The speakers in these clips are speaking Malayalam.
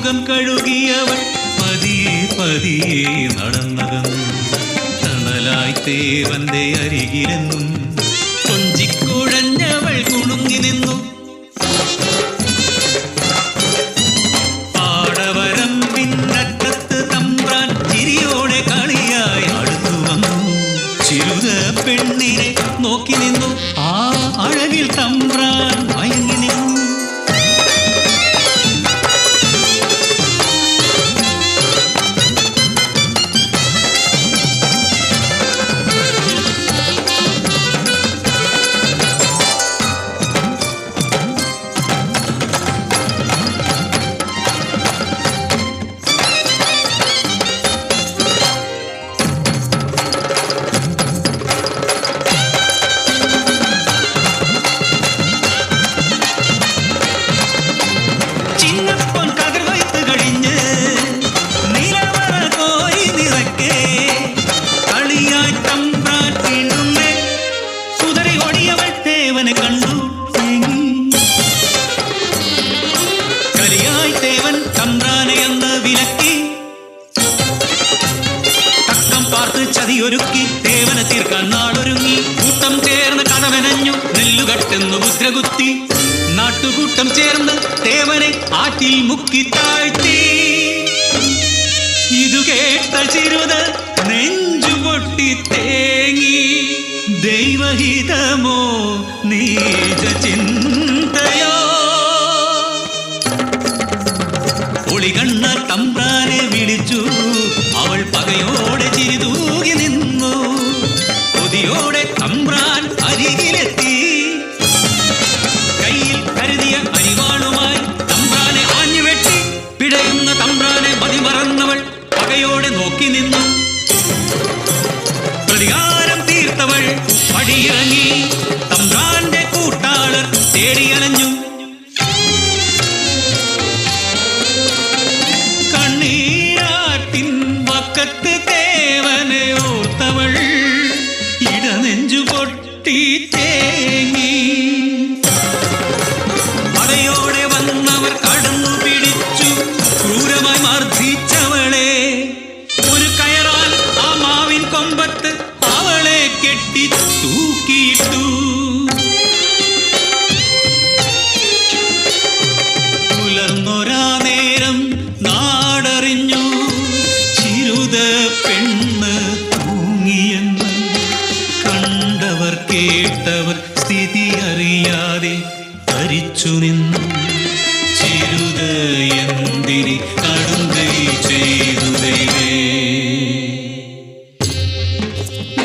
മുഖം കഴുകിയവൾ പതിയെ പതിയെ നടന്നകന്നു. തണലായി ദേവന്റെ അരികിലെന്നും കൊഞ്ചിക്കുഴഞ്ഞവൾ കുണുങ്ങി നിന്നു. പാടവരമ്പിന്നറ്റത്ത് തമ്പ്രാൻ ചിരിയോടെ കളിയായി അടുത്തു വന്നു. ചിരുത പെണ്ണിനെ നോക്കി നിന്നു. ആ അഴകിൽ തമ്പ്രാൻ മയങ്ങി നിന്നു. ചതിയൊരുക്കി ദേവനെ തീർക്കാൻ നാടൊരുങ്ങി. കൂട്ടം ചേർന്ന് കഥവനഞ്ഞു നെല്ലുകട്ടെന്നു മുദ്രകുത്തി. നാട്ടുകൂട്ടം ചേർന്ന് ദേവനെ ആറ്റിൽ മുക്കി താഴ്ത്തി. ഇതു കേട്ട ചിരുത നെഞ്ചുപൊട്ടി തേങ്ങി. ദൈവഹിതമോ നീച ചിന്തയോ? ഒളികണ്ണ തമ്പ്രാനെ വിളിച്ചു. അവൾ പകയോടെ ചിരിതൂകി നിന്നു. കൊതിയോടെ തമ്പ്രാൻ അരികിലെത്തി. കയ്യിൽ കരുതിയ അരിവാളുമായി തമ്പ്രാനെ ആഞ്ഞുവെട്ടി. പിടയുന്ന തമ്പ്രാനെ മതിമറന്നവൾ പകയോടെ നോക്കി നിന്നു. പ്രതികാരം തീർത്തവൾ പടിയിറങ്ങി. തമ്പ്രാന്റെ കൂട്ടാളർ തേടിയലഞ്ഞു. വക്കത്ത് ദേവനെ ഓർത്തവൾ ഇടനെഞ്ചു പൊട്ടി തേങ്ങി. പടയോടെ വന്നവർ കടന്നു പിടിച്ചു. ക്രൂരമായി മർദ്ദിച്ചവളെ ഒരു കയറാൽ ആ മാവിൻ കൊമ്പത്ത് അവളെ കെട്ടി തൂക്കിയിട്ടു. പുലർന്നൊരാ നേരം നാടറിഞ്ഞു. പെണ്ണ് തൂങ്ങിയെന്ന് കണ്ടവർ കേട്ടവർ സ്ഥിതി അറിയാതെ ധരിച്ചു നിന്നു. ചിരുത എന്തിന് കടുങ്കൈ ചെയ്തു ദൈവേ?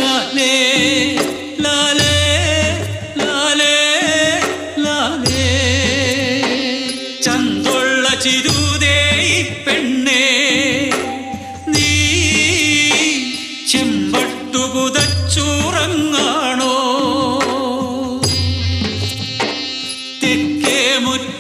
ലാലേ ലാലേ ലാലേ ലാലേ ചന്തുള്ള ചിരുതേ പെണ്ണേ, ചെമ്പട്ടുപുതച്ചുറങ്ങാണോ? തെക്കേ മുറ്റ